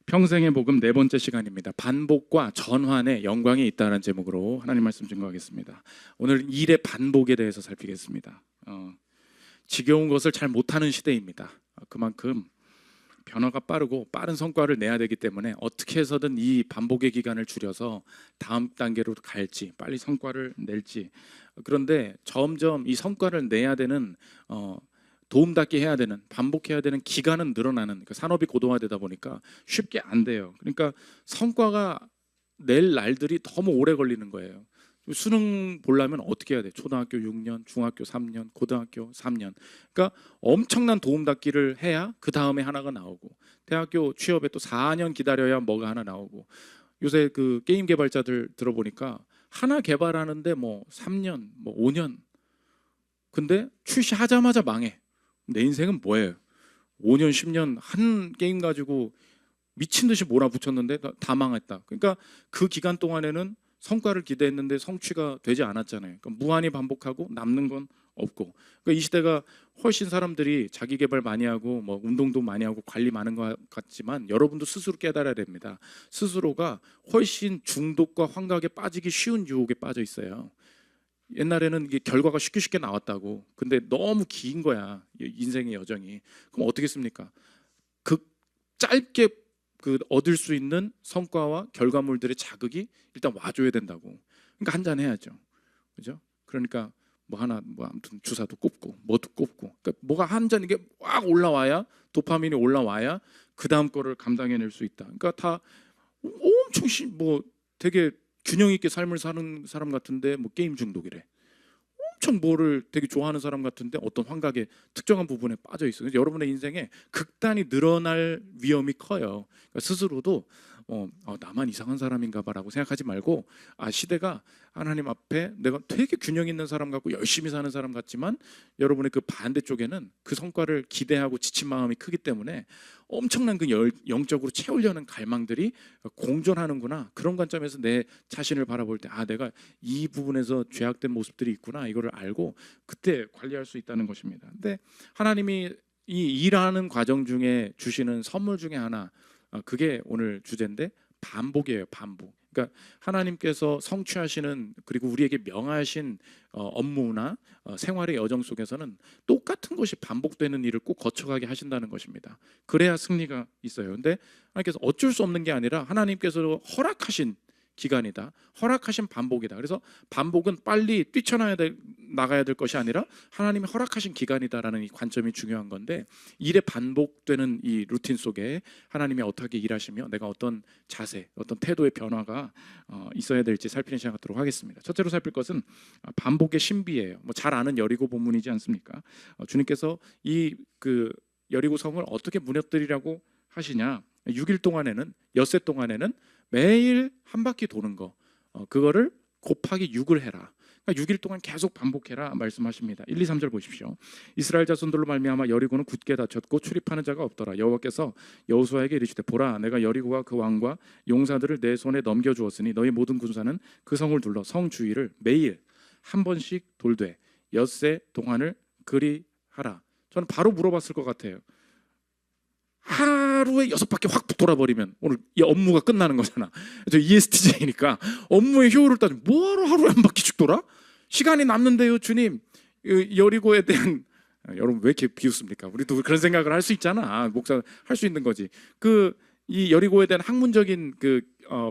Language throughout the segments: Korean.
평생의 복음 네 번째 시간입니다. 반복과 전환의 영광이 있다는 제목으로 하나님 말씀 증거하겠습니다. 오늘 일의 반복에 대해서 살피겠습니다. 지겨운 것을 잘 못하는 시대입니다. 그만큼 변화가 빠르고 빠른 성과를 내야 되기 때문에 어떻게 해서든 이 반복의 기간을 줄여서 다음 단계로 갈지 빨리 성과를 낼지, 그런데 점점 이 성과를 내야 되는 도움닫기 해야 되는, 반복해야 되는 기간은 늘어나는, 그러니까 산업이 고도화되다 보니까 쉽게 안 돼요. 그러니까 성과가 낼 날들이 너무 오래 걸리는 거예요. 수능 보려면 어떻게 해야 돼? 초등학교 6년, 중학교 3년, 고등학교 3년. 그러니까 엄청난 도움닫기를 해야 그 다음에 하나가 나오고, 대학교 취업에 또 4년 기다려야 뭐가 하나 나오고, 요새 그 게임 개발자들 들어보니까 하나 개발하는데 뭐 3년, 뭐 5년, 근데 출시하자마자 망해. 내 인생은 뭐예요? 5년, 10년 한 게임 가지고 미친 듯이 몰아붙였는데 다 망했다. 그러니까 그 기간 동안에는 성과를 기대했는데 성취가 되지 않았잖아요. 그러니까 무한히 반복하고 남는 건 없고. 그러니까 이 시대가 훨씬 사람들이 자기 개발 많이 하고 뭐 운동도 많이 하고 관리 많은 것 같지만, 여러분도 스스로 깨달아야 됩니다. 스스로가 훨씬 중독과 환각에 빠지기 쉬운 유혹에 빠져 있어요. 옛날에는 이게 결과가 쉽게 쉽게 나왔다고. 근데 너무 긴 거야, 인생의 여정이. 그럼 어떻겠습니까? 그 짧게 얻을 수 있는 성과와 결과물들의 자극이 일단 와줘야 된다고. 그러니까 한 잔 해야죠, 그죠? 그러니까 뭐 하나 뭐 아무튼 주사도 꼽고 뭐도 꼽고, 그러니까 뭐가 한 잔 이게 꽉 올라와야, 도파민이 올라와야 그 다음 거를 감당해낼 수 있다. 그러니까 다 엄청 뭐 되게 균형 있게 삶을 사는 사람 같은데 뭐 게임 중독이래. 엄청 뭐를 되게 좋아하는 사람 같은데 어떤 환각의 특정한 부분에 빠져 있어요. 그래서 여러분의 인생에 극단이 늘어날 위험이 커요. 그러니까 스스로도 나만 이상한 사람인가 봐라고 생각하지 말고, 시대가 하나님 앞에 내가 되게 균형 있는 사람 같고 열심히 사는 사람 같지만, 여러분의 그 반대쪽에는 그 성과를 기대하고 지친 마음이 크기 때문에 엄청난 그 영적으로 채우려는 갈망들이 공존하는구나. 그런 관점에서 내 자신을 바라볼 때 내가 이 부분에서 죄악된 모습들이 있구나, 이거를 알고 그때 관리할 수 있다는 것입니다. 근데 하나님이 이 일하는 과정 중에 주시는 선물 중에 하나, 그게 오늘 주제인데 반복이에요. 반복. 그러니까 하나님께서 성취하시는, 그리고 우리에게 명하신 업무나 생활의 여정 속에서는 똑같은 것이 반복되는 일을 꼭 거쳐가게 하신다는 것입니다. 그래야 승리가 있어요. 근데 하나님께서 어쩔 수 없는 게 아니라 하나님께서 허락하신 기간이다, 허락하신 반복이다. 그래서 반복은 빨리 나가야 될 것이 아니라 하나님이 허락하신 기간이다라는 이 관점이 중요한 건데, 일에 반복되는 이 루틴 속에 하나님이 어떻게 일하시며 내가 어떤 자세, 어떤 태도의 변화가 있어야 될지 살피는 시간 갖도록 하겠습니다. 첫째로 살필 것은 반복의 신비예요. 뭐 잘 아는 여리고 본문이지 않습니까? 주님께서 이 여리고 성을 어떻게 무너뜨리라고 하시냐? 6일 동안에는, 엿새 동안에는 매일 한 바퀴 도는 거, 그거를 곱하기 6을 해라. 그러니까 6일 동안 계속 반복해라 말씀하십니다. 1, 2, 3절 보십시오. 이스라엘 자손들로 말미암아 여리고는 굳게 닫혔고 출입하는 자가 없더라. 여호와께서 여호수아에게 이르시되, 보라, 내가 여리고와 그 왕과 용사들을 내 손에 넘겨주었으니 너희 모든 군사는 그 성을 둘러 성 주위를 매일 한 번씩 돌되 엿새 동안을 그리하라. 저는 바로 물어봤을 것 같아요. 하루에 6바퀴 확 돌아버리면 오늘 이 업무가 끝나는 거잖아. 저 ESTJ니까 업무의 효율을 따지면 뭐하러 하루에 한 바퀴씩 돌아? 시간이 남는데요, 주님. 여리고에 대한, 여러분 왜 이렇게 비웃습니까? 우리도 그런 생각을 할 수 있잖아. 목사 할 수 있는 거지. 이 여리고에 대한 학문적인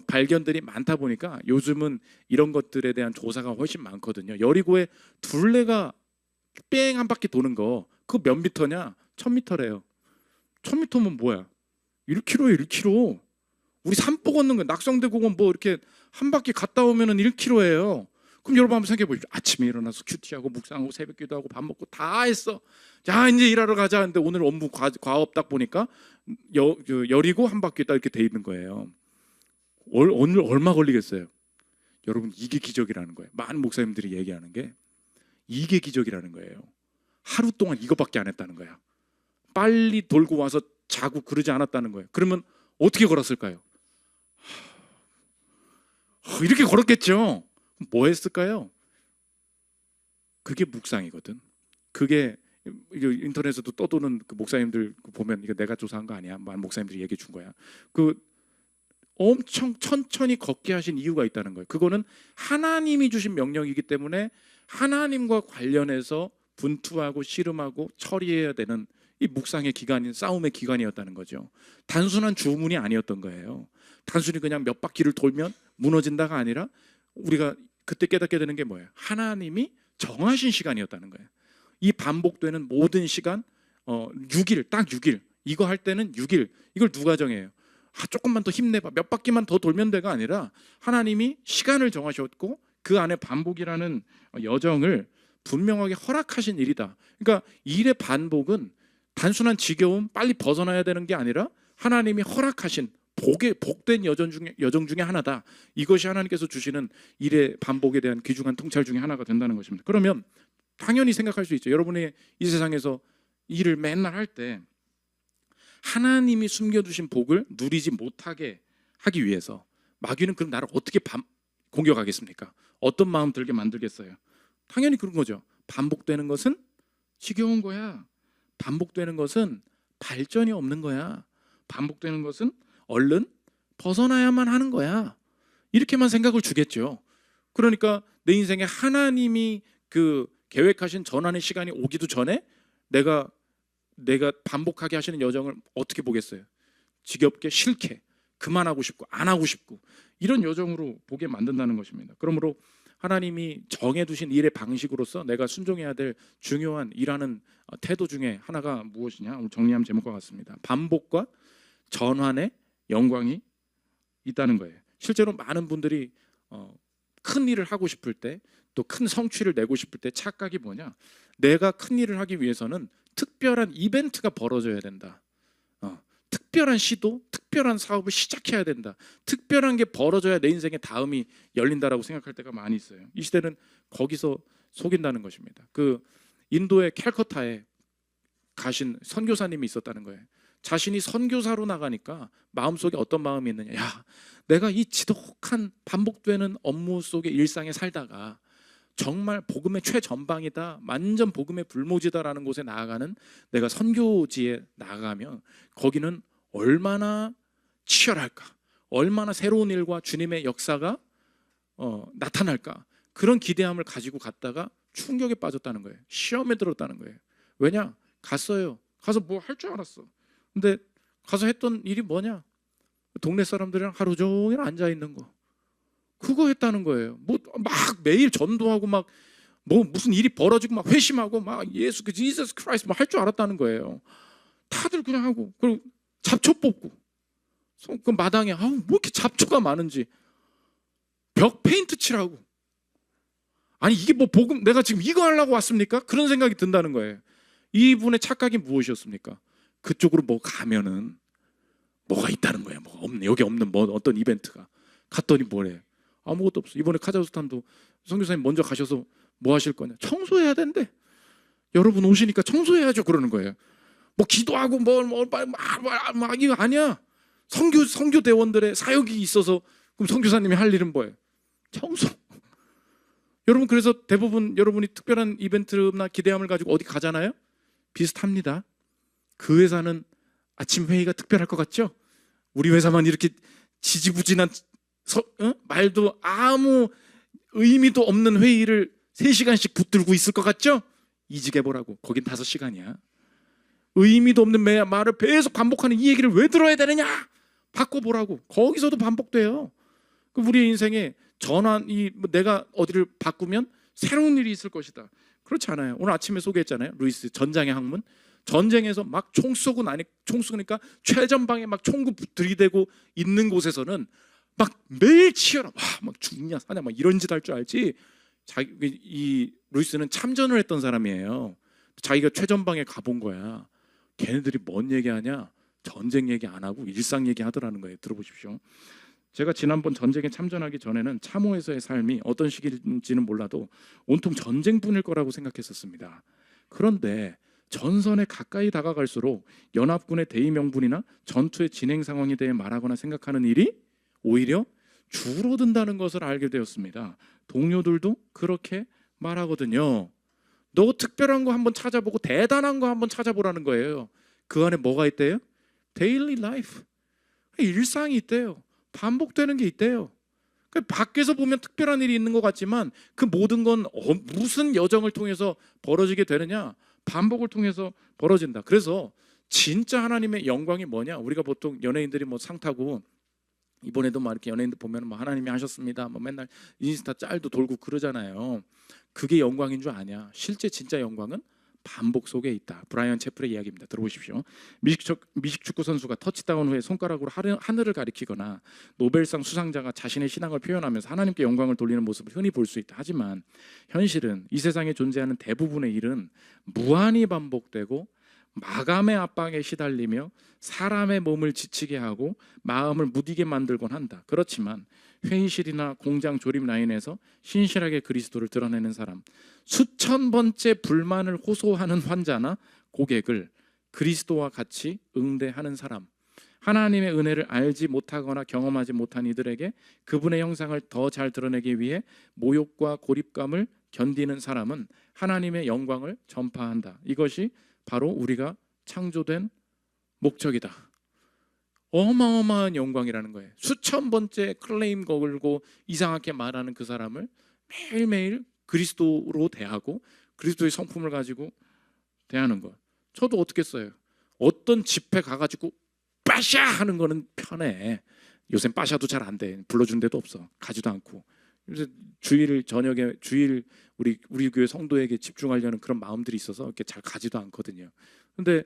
발견들이 많다 보니까 요즘은 이런 것들에 대한 조사가 훨씬 많거든요. 여리고의 둘레가 뺑 한 바퀴 도는 거, 그거 몇 미터냐? 1000미터래요. 1000m면 뭐야? 1km에 1km. 우리 산보 걷는 거, 낙성대 공원 뭐 이렇게 한 바퀴 갔다 오면은 1km예요. 그럼 여러분 한번 생각해 보십시오. 아침에 일어나서 큐티하고 묵상하고 새벽 기도하고 밥 먹고 다 했어. 자, 이제 일하러 가자. 근데 오늘 업무 과업 딱 보니까 여리고 한 바퀴 딱 이렇게 돼 있는 거예요. 오늘 얼마 걸리겠어요? 여러분, 이게 기적이라는 거예요. 많은 목사님들이 얘기하는 게 이게 기적이라는 거예요. 하루 동안 이거밖에 안 했다는 거야. 빨리 돌고 와서 자고 그러지 않았다는 거예요. 그러면 어떻게 걸었을까요? 이렇게 걸었겠죠. 뭐 했을까요? 그게 묵상이거든. 그게 인터넷에도 떠도는 그 목사님들 보면, 이거 내가 조사한 거 아니야, 많은 목사님들이 얘기해 준 거야. 엄청 천천히 걷게 하신 이유가 있다는 거예요. 그거는 하나님이 주신 명령이기 때문에 하나님과 관련해서 분투하고 씨름하고 처리해야 되는 이 묵상의 기간인, 싸움의 기간이었다는 거죠. 단순한 주문이 아니었던 거예요. 단순히 그냥 몇 바퀴를 돌면 무너진다가 아니라 우리가 그때 깨닫게 되는 게 뭐예요? 하나님이 정하신 시간이었다는 거예요. 이 반복되는 모든 시간, 6일, 딱 6일, 이거 할 때는 6일, 이걸 누가 정해요? 조금만 더 힘내봐, 몇 바퀴만 더 돌면 돼가 아니라 하나님이 시간을 정하셨고 그 안에 반복이라는 여정을 분명하게 허락하신 일이다. 그러니까 일의 반복은 단순한 지겨움, 빨리 벗어나야 되는 게 아니라 하나님이 허락하신 복된 여정 중에 하나다. 이것이 하나님께서 주시는 일의 반복에 대한 귀중한 통찰 중에 하나가 된다는 것입니다. 그러면 당연히 생각할 수 있죠. 여러분이 이 세상에서 일을 맨날 할 때 하나님이 숨겨두신 복을 누리지 못하게 하기 위해서 마귀는 그럼 나를 어떻게 공격하겠습니까? 어떤 마음 들게 만들겠어요? 당연히 그런 거죠. 반복되는 것은 지겨운 거야. 반복되는 것은 발전이 없는 거야. 반복되는 것은 얼른 벗어나야만 하는 거야. 이렇게만 생각을 주겠죠. 그러니까 내 인생에 하나님이 그 계획하신 전환의 시간이 오기도 전에 내가 반복하게 하시는 여정을 어떻게 보겠어요? 지겹게, 싫게, 그만하고 싶고 안 하고 싶고 이런 여정으로 보게 만든다는 것입니다. 그러므로 하나님이 정해두신 일의 방식으로서 내가 순종해야 될 중요한 일하는 태도 중에 하나가 무엇이냐? 오늘 정리한 제목과 같습니다. 반복과 전환의 영광이 있다는 거예요. 실제로 많은 분들이 큰 일을 하고 싶을 때, 또 큰 성취를 내고 싶을 때 착각이 뭐냐? 내가 큰 일을 하기 위해서는 특별한 이벤트가 벌어져야 된다. 특별한 시도, 특별한 사업을 시작해야 된다. 특별한 게 벌어져야 내 인생의 다음이 열린다라고 생각할 때가 많이 있어요. 이 시대는 거기서 속인다는 것입니다. 그 인도의 캘커타에 가신 선교사님이 있었다는 거예요. 자신이 선교사로 나가니까 마음속에 어떤 마음이 있느냐? 야, 내가 이 지독한 반복되는 업무 속의 일상에 살다가 정말 복음의 최전방이다, 완전 복음의 불모지다라는 곳에 나아가는 내가 선교지에 나아가면 거기는 얼마나 치열할까, 얼마나 새로운 일과 주님의 역사가 나타날까, 그런 기대함을 가지고 갔다가 충격에 빠졌다는 거예요. 시험에 들었다는 거예요. 왜냐? 갔어요. 가서 뭐 할 줄 알았어. 근데 가서 했던 일이 뭐냐? 동네 사람들이랑 하루 종일 앉아 있는 거. 그거 했다는 거예요. 뭐 막 매일 전도하고 막 뭐 무슨 일이 벌어지고 막 회심하고 막 예수 그 지저스 크라이스트 뭐 할 줄 알았다는 거예요. 다들 그냥 하고, 그리고 잡초 뽑고 그 마당에 뭐 이렇게 잡초가 많은지 벽 페인트 칠하고, 아니 이게 뭐 복음, 내가 지금 이거 하려고 왔습니까? 그런 생각이 든다는 거예요. 이분의 착각이 무엇이었습니까? 그쪽으로 뭐 가면은 뭐가 있다는 거예요. 뭐가 없네. 여기 없는 뭐 어떤 이벤트가. 갔더니 뭐래? 아무것도 없어. 이번에 카자흐스탄도 선교사님 먼저 가셔서 뭐 하실 거냐? 청소해야 된대. 여러분 오시니까 청소해야죠. 그러는 거예요. 뭐 기도하고 막 이거 아니야. 선교 대원들의 사역이 있어서 그럼 선교사님이 할 일은 뭐예요? 청소. 여러분, 그래서 대부분 여러분이 특별한 이벤트나 기대함을 가지고 어디 가잖아요. 비슷합니다. 그 회사는 아침 회의가 특별할 것 같죠? 우리 회사만 이렇게 지지부진한 말도 아무 의미도 없는 회의를 3시간씩 붙들고 있을 것 같죠? 이직해보라고. 거긴 5시간이야. 의미도 없는 말을 계속 반복하는 이 얘기를 왜 들어야 되느냐? 바꿔보라고. 거기서도 반복돼요. 우리의 인생에 전환이, 내가 어디를 바꾸면 새로운 일이 있을 것이다. 그렇지 않아요. 오늘 아침에 소개했잖아요. 루이스 전장의 학문. 전쟁에서 막 총 쏘니까 최전방에 막 총구 들이대고 있는 곳에서는 막 매일 치열한, 막 죽냐 사냐 막 이런 짓 할 줄 알지. 이 루이스는 참전을 했던 사람이에요. 자기가 최전방에 가본 거야. 걔네들이 뭔 얘기하냐? 전쟁 얘기 안 하고 일상 얘기 하더라는 거예요. 들어보십시오. 제가 지난번 전쟁에 참전하기 전에는 참호에서의 삶이 어떤 시기인지는 몰라도 온통 전쟁뿐일 거라고 생각했었습니다. 그런데 전선에 가까이 다가갈수록 연합군의 대의 명분이나 전투의 진행 상황에 대해 말하거나 생각하는 일이 오히려 줄어든다는 것을 알게 되었습니다. 동료들도 그렇게 말하거든요. 너 특별한 거 한번 찾아보고 대단한 거 한번 찾아보라는 거예요. 그 안에 뭐가 있대요? 데일리 라이프, 일상이 있대요. 반복되는 게 있대요. 그 밖에서 보면 특별한 일이 있는 것 같지만 그 모든 건 무슨 여정을 통해서 벌어지게 되느냐? 반복을 통해서 벌어진다. 그래서 진짜 하나님의 영광이 뭐냐? 우리가 보통 연예인들이 뭐 상 타고 이번에도 막 이렇게 연예인들 보면 뭐 하나님이 하셨습니다. 뭐 맨날 인스타 짤도 돌고 그러잖아요. 그게 영광인 줄 아냐? 실제 진짜 영광은 반복 속에 있다. 브라이언 채플의 이야기입니다. 들어보십시오. 미식축구 선수가 터치다운 후에 손가락으로 하늘을 가리키거나 노벨상 수상자가 자신의 신앙을 표현하면서 하나님께 영광을 돌리는 모습을 흔히 볼 수 있다. 하지만 현실은 이 세상에 존재하는 대부분의 일은 무한히 반복되고 마감의 압박에 시달리며 사람의 몸을 지치게 하고 마음을 무디게 만들곤 한다. 그렇지만 회의실이나 공장 조립 라인에서 신실하게 그리스도를 드러내는 사람, 수천 번째 불만을 호소하는 환자나 고객을 그리스도와 같이 응대하는 사람, 하나님의 은혜를 알지 못하거나 경험하지 못한 이들에게 그분의 형상을 더 잘 드러내기 위해 모욕과 고립감을 견디는 사람은 하나님의 영광을 전파한다. 이것이 바로 우리가 창조된 목적이다. 어마어마한 영광이라는 거예요. 수천 번째 클레임 걸고 이상하게 말하는 그 사람을 매일매일 그리스도로 대하고 그리스도의 성품을 가지고 대하는 것. 저도 어떻게 써요? 어떤 집회 가가지고 빠샤 하는 거는 편해. 요새 빠샤도 잘 안 돼. 불러준 데도 없어. 가지도 않고. 요새 주일 저녁에 우리 교회 성도에게 집중하려는 그런 마음들이 있어서 이렇게 잘 가지도 않거든요. 근데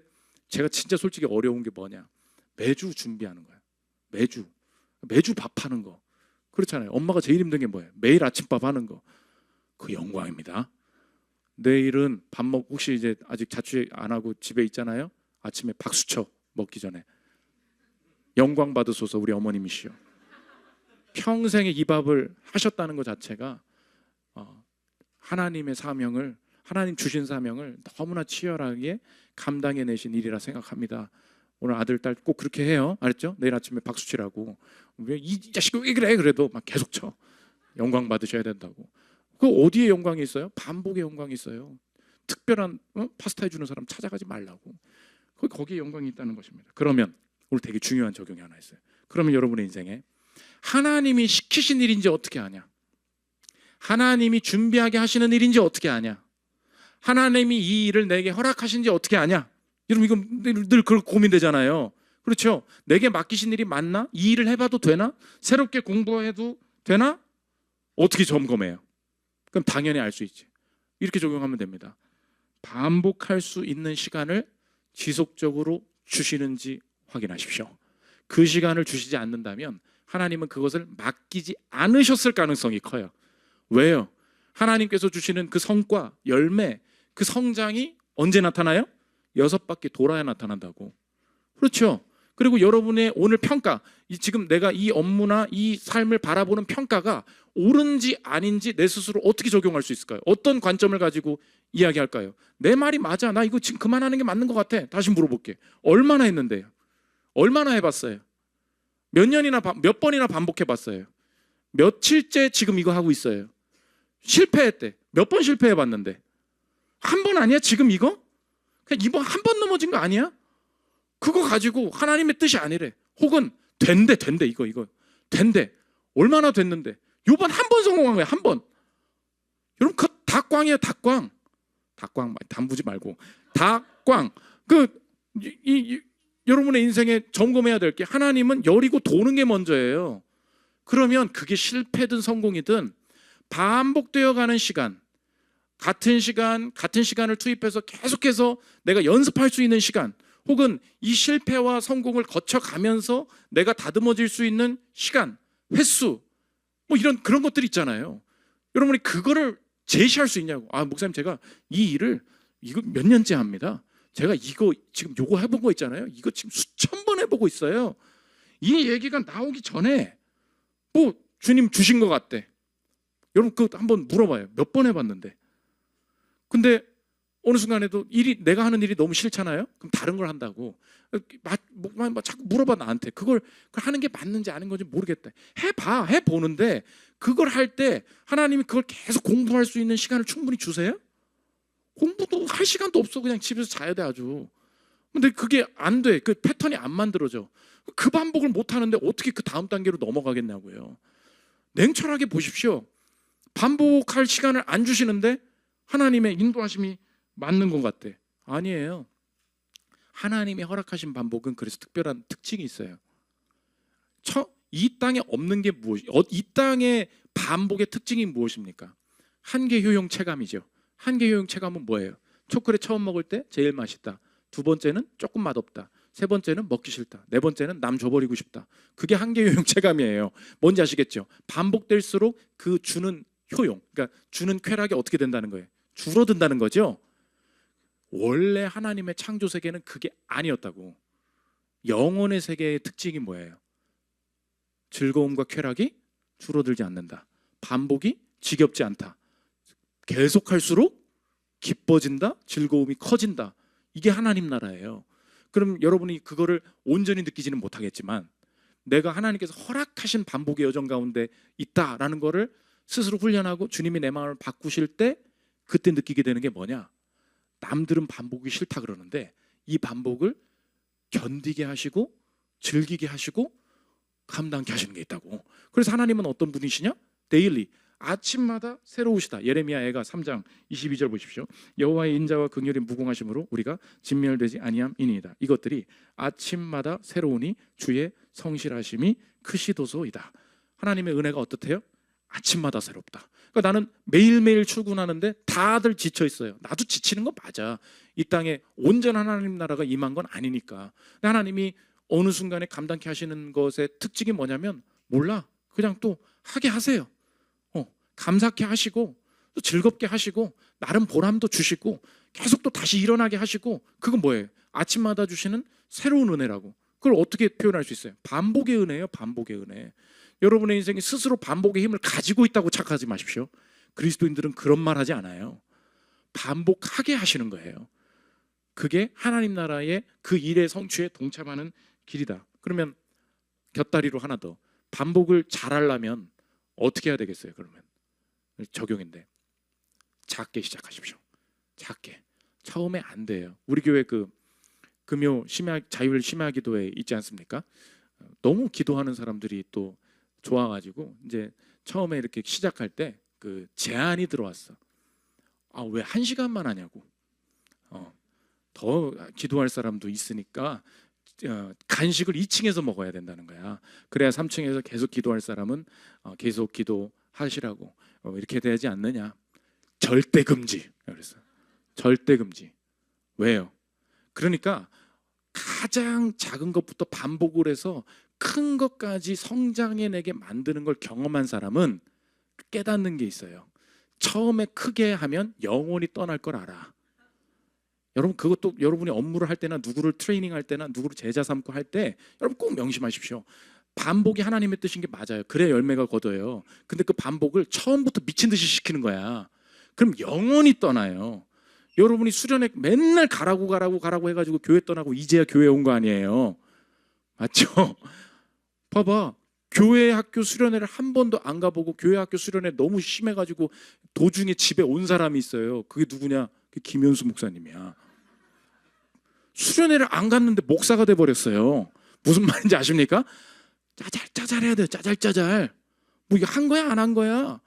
제가 진짜 솔직히 어려운 게 뭐냐? 매주 준비하는 거야. 매주 밥하는 거. 그렇잖아요. 엄마가 제일 힘든 게 뭐예요? 매일 아침밥 하는 거. 그 영광입니다. 내일은 혹시 이제 아직 자취 안 하고 집에 있잖아요. 아침에 박수 쳐 먹기 전에. 영광 받으소서 우리 어머님이시여. 평생에 이 밥을 하셨다는 것 자체가 하나님의 사명을, 하나님 주신 사명을 너무나 치열하게 감당해내신 일이라 생각합니다. 오늘 아들 딸 꼭 그렇게 해요. 알았죠? 내일 아침에 박수 치라고. 왜 이 자식이 왜 그래? 그래도 막 계속 쳐. 영광 받으셔야 된다고. 그 어디에 영광이 있어요? 반복의 영광이 있어요. 특별한 파스타 해주는 사람 찾아가지 말라고. 거기에 영광이 있다는 것입니다. 그러면 오늘 되게 중요한 적용이 하나 있어요. 그러면 여러분의 인생에 하나님이 시키신 일인지 어떻게 아냐? 하나님이 준비하게 하시는 일인지 어떻게 아냐? 하나님이 이 일을 내게 허락하신지 어떻게 아냐? 여러분 이거 늘 그렇게 고민되잖아요. 그렇죠? 내게 맡기신 일이 맞나? 이 일을 해봐도 되나? 새롭게 공부해도 되나? 어떻게 점검해요? 그럼 당연히 알 수 있지. 이렇게 적용하면 됩니다. 반복할 수 있는 시간을 지속적으로 주시는지 확인하십시오. 그 시간을 주시지 않는다면 하나님은 그것을 맡기지 않으셨을 가능성이 커요. 왜요? 하나님께서 주시는 그 성과, 열매, 그 성장이 언제 나타나요? 6바퀴 돌아야 나타난다고. 그렇죠? 그리고 여러분의 오늘 평가, 지금 내가 이 업무나 이 삶을 바라보는 평가가 옳은지 아닌지 내 스스로 어떻게 적용할 수 있을까요? 어떤 관점을 가지고 이야기할까요? 내 말이 맞아. 나 이거 지금 그만하는 게 맞는 것 같아. 다시 물어볼게. 얼마나 했는데요? 얼마나 해봤어요? 몇 번이나 반복해봤어요? 며칠째 지금 이거 하고 있어요? 실패했대. 몇 번 실패해봤는데? 한 번 아니야? 지금 이거? 그냥 이번 한 번 넘어진 거 아니야? 그거 가지고 하나님의 뜻이 아니래. 혹은 된대 이거 된대. 얼마나 됐는데? 요번 한 번 성공한 거야. 한 번. 여러분 그 닭광이에요. 닭광 담부지 말고 닭광. 여러분의 인생에 점검해야 될 게 하나님은 열이고 도는 게 먼저예요. 그러면 그게 실패든 성공이든 반복되어 가는 시간, 같은 시간을 투입해서 계속해서 내가 연습할 수 있는 시간, 혹은 이 실패와 성공을 거쳐가면서 내가 다듬어질 수 있는 시간, 횟수, 뭐 그런 것들이 있잖아요. 여러분이 그거를 제시할 수 있냐고. 목사님 제가 이 일을 이거 몇 년째 합니다. 제가 이거 지금 요거 해본 거 있잖아요. 이거 지금 수천 번 해보고 있어요. 이 얘기가 나오기 전에 뭐 주님 주신 것 같대. 여러분 그거 한번 물어봐요. 몇 번 해봤는데. 근데 어느 순간에도 내가 하는 일이 너무 싫잖아요. 그럼 다른 걸 한다고. 자꾸 물어봐 나한테. 그걸 하는 게 맞는지 아닌 건지 모르겠다. 해보는데 그걸 할 때 하나님이 그걸 계속 공부할 수 있는 시간을 충분히 주세요? 공부도 할 시간도 없어. 그냥 집에서 자야 돼 아주. 근데 그게 안 돼. 그 패턴이 안 만들어져. 그 반복을 못 하는데 어떻게 그 다음 단계로 넘어가겠냐고요. 냉철하게 보십시오. 반복할 시간을 안 주시는데 하나님의 인도하심이 맞는 것 같대. 아니에요. 하나님이 허락하신 반복은 그래서 특별한 특징이 있어요. 이 땅에 없는 게 이 땅의 반복의 특징이 무엇입니까? 한계 효용 체감이죠. 한계 효용 체감은 뭐예요? 초콜릿 처음 먹을 때 제일 맛있다. 두 번째는 조금 맛없다. 세 번째는 먹기 싫다. 네 번째는 남 줘버리고 싶다. 그게 한계 효용 체감이에요. 뭔지 아시겠죠? 반복될수록 그 주는 효용, 그러니까 주는 쾌락이 어떻게 된다는 거예요? 줄어든다는 거죠. 원래 하나님의 창조 세계는 그게 아니었다고. 영혼의 세계의 특징이 뭐예요? 즐거움과 쾌락이 줄어들지 않는다. 반복이 지겹지 않다. 계속할수록 기뻐진다. 즐거움이 커진다. 이게 하나님 나라예요. 그럼 여러분이 그거를 온전히 느끼지는 못하겠지만 내가 하나님께서 허락하신 반복의 여정 가운데 있다라는 거를 스스로 훈련하고 주님이 내 마음을 바꾸실 때 그때 느끼게 되는 게 뭐냐? 남들은 반복이 싫다 그러는데 이 반복을 견디게 하시고 즐기게 하시고 감당케 하시는 게 있다고. 그래서 하나님은 어떤 분이시냐? 데일리, 아침마다 새로우시다. 예레미야 애가 3장 22절 보십시오. 여호와의 인자와 긍휼이 무궁하심으로 우리가 진멸되지 아니함이니이다. 이것들이 아침마다 새로우니 주의 성실하심이 크시도소이다. 하나님의 은혜가 어떻대요? 아침마다 새롭다. 그러니까 나는 매일매일 출근하는데 다들 지쳐 있어요. 나도 지치는 거 맞아. 이 땅에 온전한 하나님 나라가 임한 건 아니니까. 근데 하나님이 어느 순간에 감당케 하시는 것의 특징이 뭐냐면 몰라. 그냥 또 하게 하세요. 감사케 하시고 또 즐겁게 하시고 나름 보람도 주시고 계속 또 다시 일어나게 하시고 그건 뭐예요? 아침마다 주시는 새로운 은혜라고. 그걸 어떻게 표현할 수 있어요? 반복의 은혜예요. 반복의 은혜. 여러분의 인생이 스스로 반복의 힘을 가지고 있다고 착각하지 마십시오. 그리스도인들은 그런 말 하지 않아요. 반복하게 하시는 거예요. 그게 하나님 나라의 그 일의 성취에 동참하는 길이다. 그러면 곁다리로 하나 더. 반복을 잘하려면 어떻게 해야 되겠어요? 그러면 적용인데 작게 시작하십시오. 작게. 처음에 안 돼요. 우리 교회 그 금요 자율 심야 기도회 있지 않습니까? 너무 기도하는 사람들이 또 좋아가지고 이제 처음에 이렇게 시작할 때 그 제안이 들어왔어. 왜 1시간만 하냐고. 더 기도할 사람도 있으니까 간식을 2층에서 먹어야 된다는 거야. 그래야 3층에서 계속 기도할 사람은 계속 기도하시라고. 이렇게 되지 않느냐. 절대 금지. 그래서 절대 금지. 왜요? 그러니까 가장 작은 것부터 반복을 해서 큰 것까지 성장해내게 만드는 걸 경험한 사람은 깨닫는 게 있어요. 처음에 크게 하면 영원히 떠날 걸 알아. 여러분 그것도 여러분이 업무를 할 때나 누구를 트레이닝할 때나 누구를 제자 삼고 할 때 여러분 꼭 명심하십시오. 반복이 하나님의 뜻인 게 맞아요. 그래야 열매가 거둬요. 근데 그 반복을 처음부터 미친 듯이 시키는 거야. 그럼 영원히 떠나요. 여러분이 수련회 맨날 가라고 해가지고 교회 떠나고 이제야 교회 온 거 아니에요. 맞죠? 봐봐. 교회 학교 수련회를 한 번도 안 가보고 교회 학교 수련회 너무 심해가지고 도중에 집에 온 사람이 있어요. 그게 누구냐? 그게 김현수 목사님이야. 수련회를 안 갔는데 목사가 돼버렸어요. 무슨 말인지 아십니까? 짜잘 해야 돼요. 짜잘. 뭐 이거 한 거야 안 한 거야?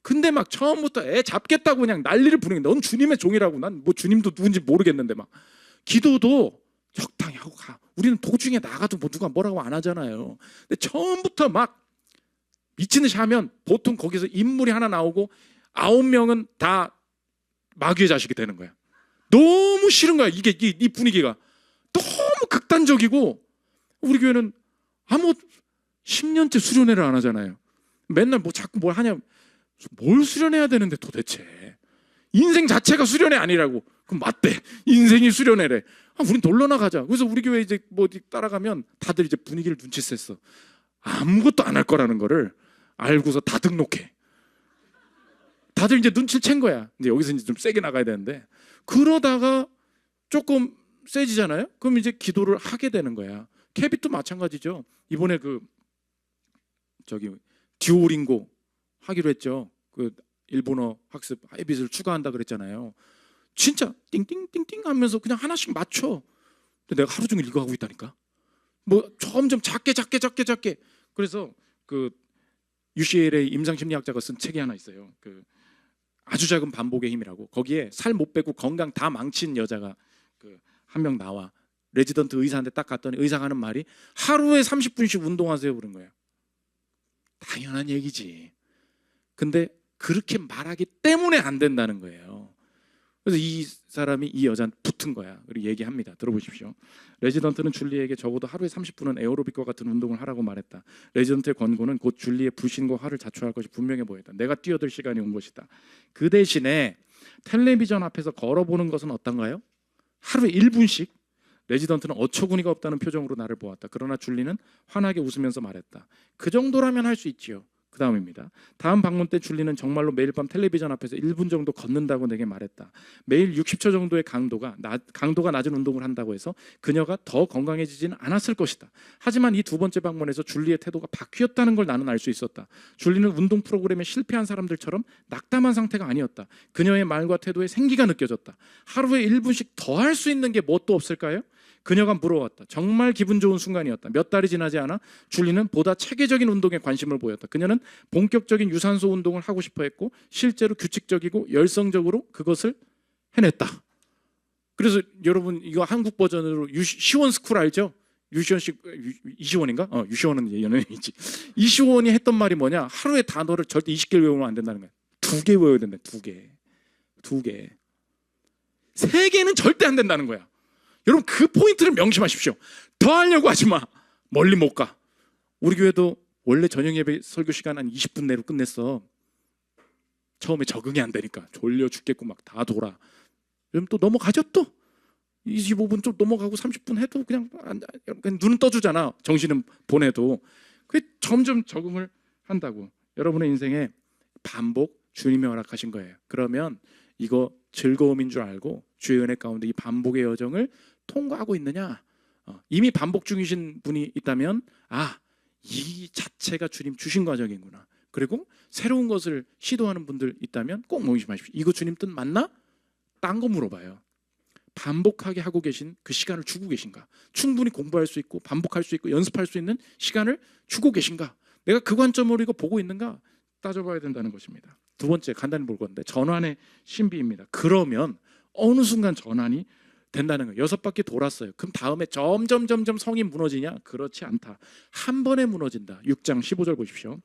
근데 막 처음부터 애 잡겠다고 그냥 난리를 부르는 넌 주님의 종이라고. 난 뭐 주님도 누군지 모르겠는데 막 기도도 적당히 하고 가. 우리는 도중에 나가도 뭐 누가 뭐라고 안 하잖아요. 근데 처음부터 막 미친 듯이 하면 보통 거기서 인물이 하나 나오고 9명은 다 마귀의 자식이 되는 거야. 너무 싫은 거야. 이게 이 분위기가 너무 극단적이고. 우리 교회는 아무 10년째 수련회를 안 하잖아요. 맨날 뭐 자꾸 뭘 하냐. 뭘 수련해야 되는데 도대체. 인생 자체가 수련회 아니라고. 그럼 맞대. 인생이 수련회래. 우린 놀러 나가자. 그래서 우리 교회 이제 뭐 따라가면 다들 이제 분위기를 눈치챘어. 아무것도 안 할 거라는 거를 알고서 다 등록해. 다들 이제 눈치를 챈 거야. 이제 여기서 이제 좀 세게 나가야 되는데 그러다가 조금 세지잖아요. 그럼 이제 기도를 하게 되는 거야. 캐빗도 마찬가지죠. 이번에 듀오링고 하기로 했죠. 그 일본어 학습 하이빗을 추가한다 그랬잖아요. 진짜 띵띵띵띵 하면서 그냥 하나씩 맞춰. 근데 내가 하루 종일 이거 하고 있다니까. 뭐 점점 작게. 그래서 그 UCLA 임상심리학자가 쓴 책이 하나 있어요. 그 아주 작은 반복의 힘이라고. 거기에 살 못 빼고 건강 다 망친 여자가 그 한 명 나와. 레지던트 의사한테 딱 갔더니 의사가 하는 말이 하루에 30분씩 운동하세요 그런 거예요. 당연한 얘기지. 근데 그렇게 말하기 때문에 안 된다는 거예요. 그래서 이 사람이 이 여자한테 붙은 거야. 그리고 얘기합니다. 들어보십시오. 레지던트는 줄리에게 적어도 하루에 30분은 에어로빅과 같은 운동을 하라고 말했다. 레지던트의 권고는 곧 줄리의 불신과 화를 자초할 것이 분명해 보였다. 내가 뛰어들 시간이 온 것이다. 그 대신에 텔레비전 앞에서 걸어보는 것은 어떤가요? 하루에 1분씩. 레지던트는 어처구니가 없다는 표정으로 나를 보았다. 그러나 줄리는 환하게 웃으면서 말했다. 그 정도라면 할 수 있지요. 그 다음입니다. 다음 방문 때 줄리는 정말로 매일 밤 텔레비전 앞에서 1분 정도 걷는다고 내게 말했다. 매일 60초 정도의 강도가 낮은 운동을 한다고 해서 그녀가 더 건강해지지는 않았을 것이다. 하지만 이 두 번째 방문에서 줄리의 태도가 바뀌었다는 걸 나는 알 수 있었다. 줄리는 운동 프로그램에 실패한 사람들처럼 낙담한 상태가 아니었다. 그녀의 말과 태도에 생기가 느껴졌다. 하루에 1분씩 더 할 수 있는 게 뭣도 없을까요? 그녀가 물어왔다. 정말 기분 좋은 순간이었다. 몇 달이 지나지 않아 줄리는 보다 체계적인 운동에 관심을 보였다. 그녀는 본격적인 유산소 운동을 하고 싶어 했고 실제로 규칙적이고 열성적으로 그것을 해냈다. 그래서 여러분 이거 한국 버전으로 시원 스쿨 알죠? 이시원인가? 유시원은 연예인이지. 이시원이 했던 말이 뭐냐? 하루에 단어를 절대 20개를 외우면 안 된다는 거야. 2개 외워야 된다. 2개. 3개는 절대 안 된다는 거야. 여러분 그 포인트를 명심하십시오. 더 하려고 하지 마. 멀리 못 가. 우리 교회도 원래 저녁 예배 설교 시간 한 20분 내로 끝냈어. 처음에 적응이 안 되니까 졸려 죽겠고 막 다 돌아. 그럼 또 넘어가죠 또. 25분 좀 넘어가고 30분 해도 그냥 눈은 떠주잖아. 정신은 보내도. 그게 점점 적응을 한다고. 여러분의 인생에 반복 주님이 허락하신 거예요. 그러면 이거 즐거움인 줄 알고 주의 은혜 가운데 이 반복의 여정을 통과하고 있느냐? 이미 반복 중이신 분이 있다면 이 자체가 주님 주신 과정이구나. 그리고 새로운 것을 시도하는 분들 있다면 꼭 명심하십시오. 이거 주님 뜻 맞나? 딴 거 물어봐요. 반복하게 하고 계신 그 시간을 주고 계신가? 충분히 공부할 수 있고 반복할 수 있고 연습할 수 있는 시간을 주고 계신가? 내가 그 관점으로 이거 보고 있는가? 따져봐야 된다는 것입니다. 두 번째 간단히 볼 건데 전환의 신비입니다. 그러면 어느 순간 전환이 된다는 거예요. 6바퀴 돌았어요. 그럼 다음에 점점 성이 무너지냐? 그렇지 않다. 한 번에 무너진다. 6장 15절 보십시오.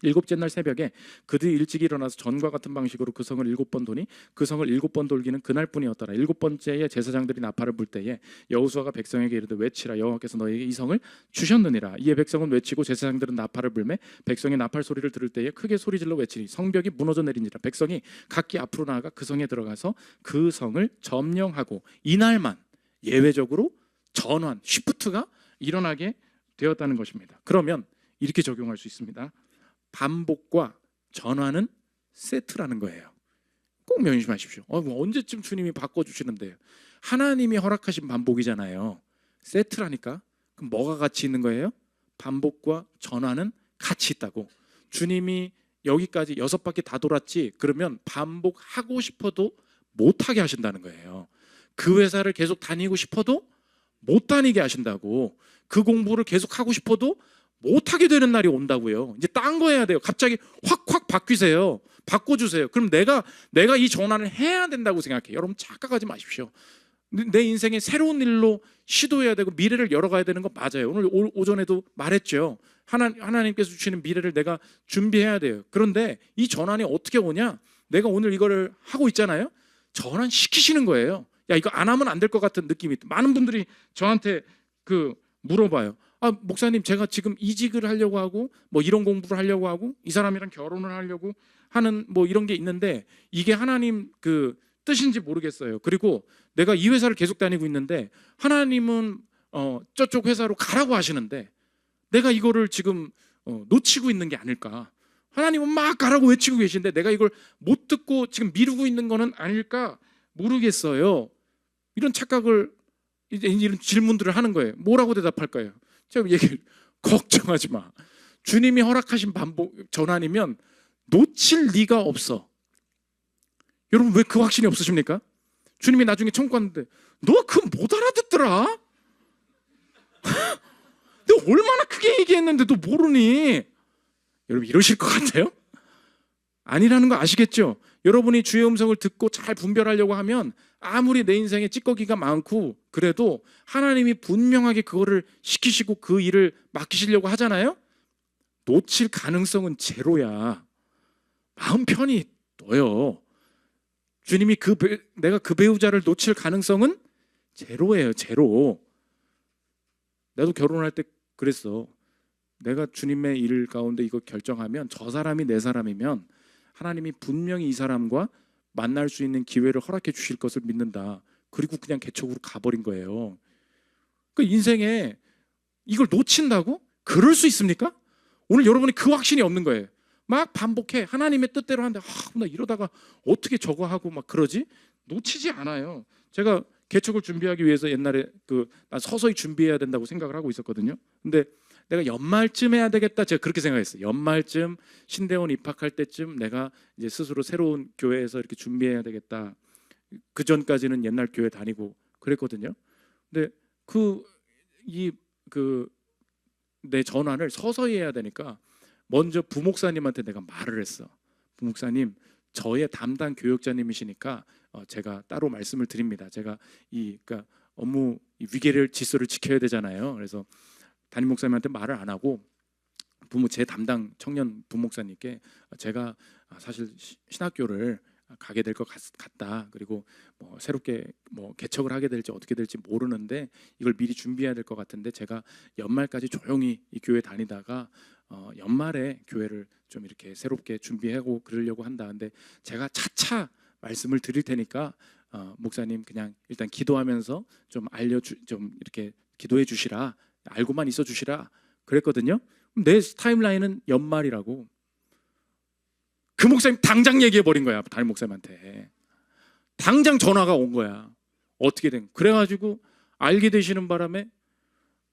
일곱째 날 새벽에 그들이 일찍 일어나서 전과 같은 방식으로 그 성을 7번 도니 그 성을 7번 돌기는 그날뿐이었더라. 7번째에 제사장들이 나팔을 불 때에 여호수아가 백성에게 이르되 외치라. 여호와께서 너에게 이 성을 주셨느니라. 이에 백성은 외치고 제사장들은 나팔을 불매 백성이 나팔 소리를 들을 때에 크게 소리질러 외치니 성벽이 무너져 내리니라. 백성이 각기 앞으로 나아가 그 성에 들어가서 그 성을 점령하고 이날만 예외적으로 전환, 쉬프트가 일어나게 되었다는 것입니다. 그러면 이렇게 적용할 수 있습니다. 반복과 전환은 세트라는 거예요. 꼭 명심하십시오. 언제쯤 주님이 바꿔주시는데요? 하나님이 허락하신 반복이잖아요. 세트라니까. 그럼 뭐가 같이 있는 거예요? 반복과 전환은 같이 있다고. 주님이 여기까지 6바퀴 다 돌았지. 그러면 반복하고 싶어도 못하게 하신다는 거예요. 그 회사를 계속 다니고 싶어도 못 다니게 하신다고. 그 공부를 계속 하고 싶어도 못하게 되는 날이 온다고요. 이제 딴 거 해야 돼요. 갑자기 확 바뀌세요. 바꿔주세요. 그럼 내가 이 전환을 해야 된다고 생각해요. 여러분 착각하지 마십시오. 내 인생에 새로운 일로 시도해야 되고 미래를 열어가야 되는 거 맞아요. 오늘 오전에도 말했죠. 하나님께서 주시는 미래를 내가 준비해야 돼요. 그런데 이 전환이 어떻게 오냐? 내가 오늘 이거를 하고 있잖아요. 전환시키시는 거예요. 야, 이거 안 하면 안 될 것 같은 느낌이 있다. 많은 분들이 저한테 물어봐요. 목사님, 제가 지금 이직을 하려고 하고 뭐 이런 공부를 하려고 하고 이 사람이랑 결혼을 하려고 하는 뭐 이런 게 있는데 이게 하나님 그 뜻인지 모르겠어요. 그리고 내가 이 회사를 계속 다니고 있는데 하나님은 저쪽 회사로 가라고 하시는데 내가 이거를 지금 놓치고 있는 게 아닐까? 하나님은 막 가라고 외치고 계신데 내가 이걸 못 듣고 지금 미루고 있는 거는 아닐까 모르겠어요. 이런 착각을 이런 질문들을 하는 거예요. 뭐라고 대답할까요? 제가 얘기를 걱정하지 마. 주님이 허락하신 반복 전환이면 놓칠 리가 없어. 여러분 왜 그 확신이 없으십니까? 주님이 나중에 천국 갔는데 너 그거 못 알아듣더라? 내가 얼마나 크게 얘기했는데 너 모르니? 여러분 이러실 것 같아요? 아니라는 거 아시겠죠? 여러분이 주의 음성을 듣고 잘 분별하려고 하면 아무리 내 인생에 찌꺼기가 많고 그래도 하나님이 분명하게 그거를 시키시고 그 일을 맡기시려고 하잖아요? 놓칠 가능성은 제로야. 마음 편히 둬요. 주님이 내가 그 배우자를 놓칠 가능성은 제로예요. 제로. 나도 결혼할 때 그랬어. 내가 주님의 일 가운데 이거 결정하면 저 사람이 내 사람이면 하나님이 분명히 이 사람과 만날 수 있는 기회를 허락해 주실 것을 믿는다. 그리고 그냥 개척으로 가버린 거예요. 그 인생에 이걸 놓친다고? 그럴 수 있습니까? 오늘 여러분이 그 확신이 없는 거예요. 막 반복해. 하나님의 뜻대로 하는데 나 이러다가 어떻게 저거 하고 막 그러지? 놓치지 않아요. 제가 개척을 준비하기 위해서 옛날에 난 서서히 준비해야 된다고 생각을 하고 있었거든요. 근데 내가 연말쯤 해야 되겠다. 제가 그렇게 생각했어요. 연말쯤 신대원 입학할 때쯤 내가 이제 스스로 새로운 교회에서 이렇게 준비해야 되겠다. 그 전까지는 옛날 교회 다니고 그랬거든요. 근데 내 전환을 서서히 해야 되니까 먼저 부목사님한테 내가 말을 했어. 부목사님, 저의 담당 교역자님이시니까 제가 따로 말씀을 드립니다. 제가 그러니까 업무 위계를 질서를 지켜야 되잖아요. 그래서 담임 목사님한테 말을 안 하고 제 담당 청년 부목사님께 제가 사실 신학교를 가게 될 것 같다. 그리고 새롭게 개척을 하게 될지 어떻게 될지 모르는데 이걸 미리 준비해야 될 것 같은데 제가 연말까지 조용히 이 교회 다니다가 연말에 교회를 좀 이렇게 새롭게 준비하고 그러려고 한다. 근데 제가 차차 말씀을 드릴 테니까 목사님 그냥 일단 기도하면서 좀 이렇게 기도해 주시라. 알고만 있어 주시라. 그랬거든요. 내 타임라인은 연말이라고. 그 목사님 당장 얘기해 버린 거야. 담임 목사님한테 당장 전화가 온 거야. 어떻게 된? 그래가지고 알게 되시는 바람에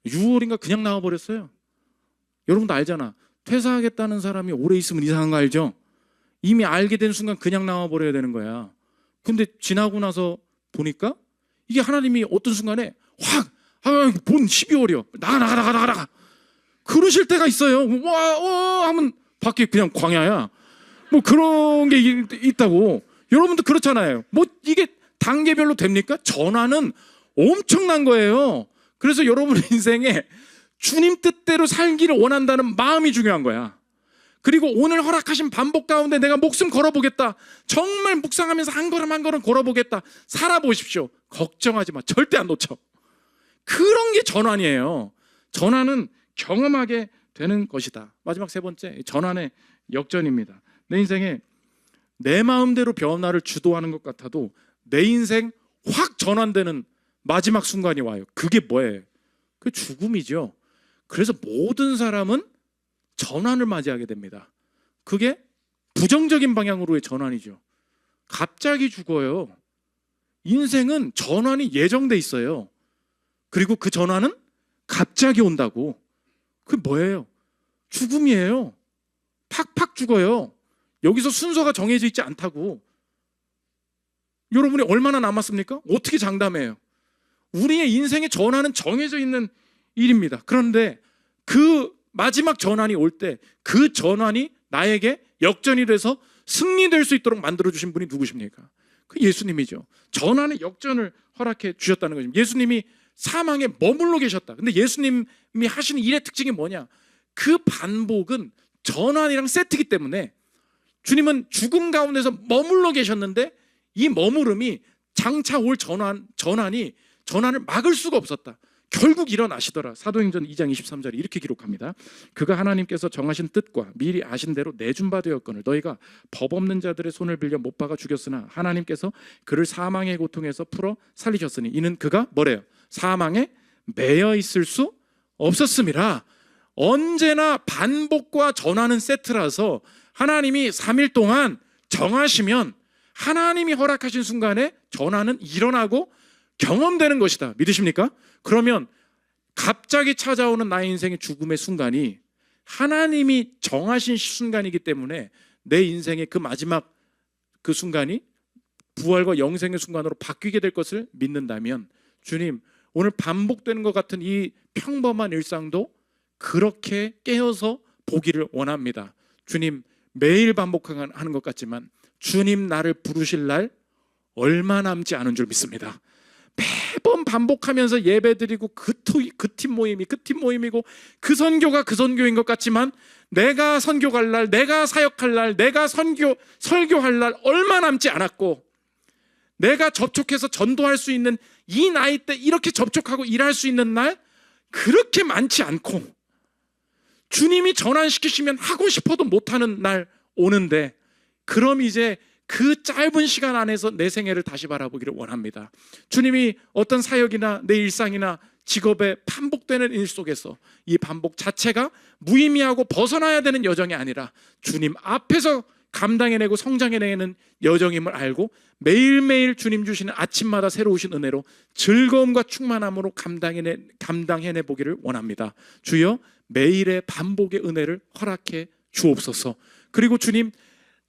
6월인가 그냥 나와 버렸어요. 여러분도 알잖아. 퇴사하겠다는 사람이 오래 있으면 이상한 거 알죠? 이미 알게 된 순간 그냥 나와 버려야 되는 거야. 근데 지나고 나서 보니까 이게 하나님이 어떤 순간에 확 본 12월이요. 나가 그러실 때가 있어요. 하면 밖에 그냥 광야야. 그런 게 있다고. 여러분도 그렇잖아요. 이게 단계별로 됩니까? 전환은 엄청난 거예요. 그래서 여러분의 인생에 주님 뜻대로 살기를 원한다는 마음이 중요한 거야. 그리고 오늘 허락하신 반복 가운데 내가 목숨 걸어보겠다. 정말 묵상하면서 한 걸음 한 걸음 걸어보겠다. 살아보십시오. 걱정하지 마. 절대 안 놓쳐. 그런 게 전환이에요. 전환은 경험하게 되는 것이다. 마지막 세 번째, 전환의 역전입니다. 내 인생에 내 마음대로 변화를 주도하는 것 같아도 내 인생 확 전환되는 마지막 순간이 와요. 그게 뭐예요? 그 죽음이죠. 그래서 모든 사람은 전환을 맞이하게 됩니다. 그게 부정적인 방향으로의 전환이죠. 갑자기 죽어요. 인생은 전환이 예정돼 있어요. 그리고 그 전환은 갑자기 온다고. 그게 뭐예요? 죽음이에요. 팍팍 죽어요. 여기서 순서가 정해져 있지 않다고. 여러분이 얼마나 남았습니까? 어떻게 장담해요? 우리의 인생의 전환은 정해져 있는 일입니다. 그런데 그 마지막 전환이 올 때 그 전환이 나에게 역전이 돼서 승리될 수 있도록 만들어주신 분이 누구십니까? 그 예수님이죠. 전환의 역전을 허락해 주셨다는 거죠. 예수님이 사망에 머물러 계셨다. 근데 예수님이 하시는 일의 특징이 뭐냐? 그 반복은 전환이랑 세트이기 때문에 주님은 죽음 가운데서 머물러 계셨는데 이 머무름이 장차 올 전환을 막을 수가 없었다. 결국 일어나시더라. 사도행전 2장 23절에 이렇게 기록합니다. 그가 하나님께서 정하신 뜻과 미리 아신 대로 내준 바 되었거늘 너희가 법 없는 자들의 손을 빌려 못 박아 죽였으나 하나님께서 그를 사망의 고통에서 풀어 살리셨으니 이는 그가 뭐래요? 사망에 매여 있을 수 없었음이라. 언제나 반복과 전환은 세트라서 하나님이 3일 동안 정하시면 하나님이 허락하신 순간에 전환은 일어나고 경험되는 것이다. 믿으십니까? 그러면 갑자기 찾아오는 나의 인생의 죽음의 순간이 하나님이 정하신 순간이기 때문에 내 인생의 그 마지막 그 순간이 부활과 영생의 순간으로 바뀌게 될 것을 믿는다면 주님, 오늘 반복되는 것 같은 이 평범한 일상도 그렇게 깨어서 보기를 원합니다. 주님, 매일 반복하는 것 같지만 주님 나를 부르실 날 얼마 남지 않은 줄 믿습니다. 매번 반복하면서 예배드리고 그 팀 모임이고 그 선교가 그 선교인 것 같지만 내가 선교 갈 날, 내가 사역할 날, 내가 설교할 날 얼마 남지 않았고, 내가 접촉해서 전도할 수 있는 이 나이 때 이렇게 접촉하고 일할 수 있는 날 그렇게 많지 않고, 주님이 전환시키시면 하고 싶어도 못하는 날 오는데, 그럼 이제 그 짧은 시간 안에서 내 생애를 다시 바라보기를 원합니다. 주님이 어떤 사역이나 내 일상이나 직업에 반복되는 일 속에서 이 반복 자체가 무의미하고 벗어나야 되는 여정이 아니라 주님 앞에서 감당해내고 성장해내는 여정임을 알고 매일매일 주님 주시는 아침마다 새로우신 은혜로 즐거움과 충만함으로 감당해내 보기를 원합니다. 주여, 매일의 반복의 은혜를 허락해 주옵소서. 그리고 주님,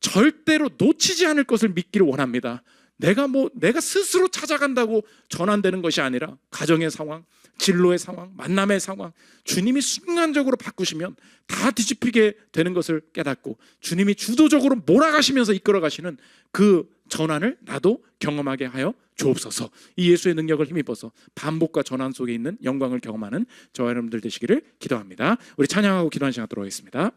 절대로 놓치지 않을 것을 믿기를 원합니다. 내가 스스로 찾아간다고 전환되는 것이 아니라 가정의 상황, 진로의 상황, 만남의 상황, 주님이 순간적으로 바꾸시면 다 뒤집히게 되는 것을 깨닫고 주님이 주도적으로 몰아가시면서 이끌어가시는 그 전환을 나도 경험하게 하여 주옵소서. 이 예수의 능력을 힘입어서 반복과 전환 속에 있는 영광을 경험하는 저와 여러분들 되시기를 기도합니다. 우리 찬양하고 기도하는 시간 갖도록 하겠습니다.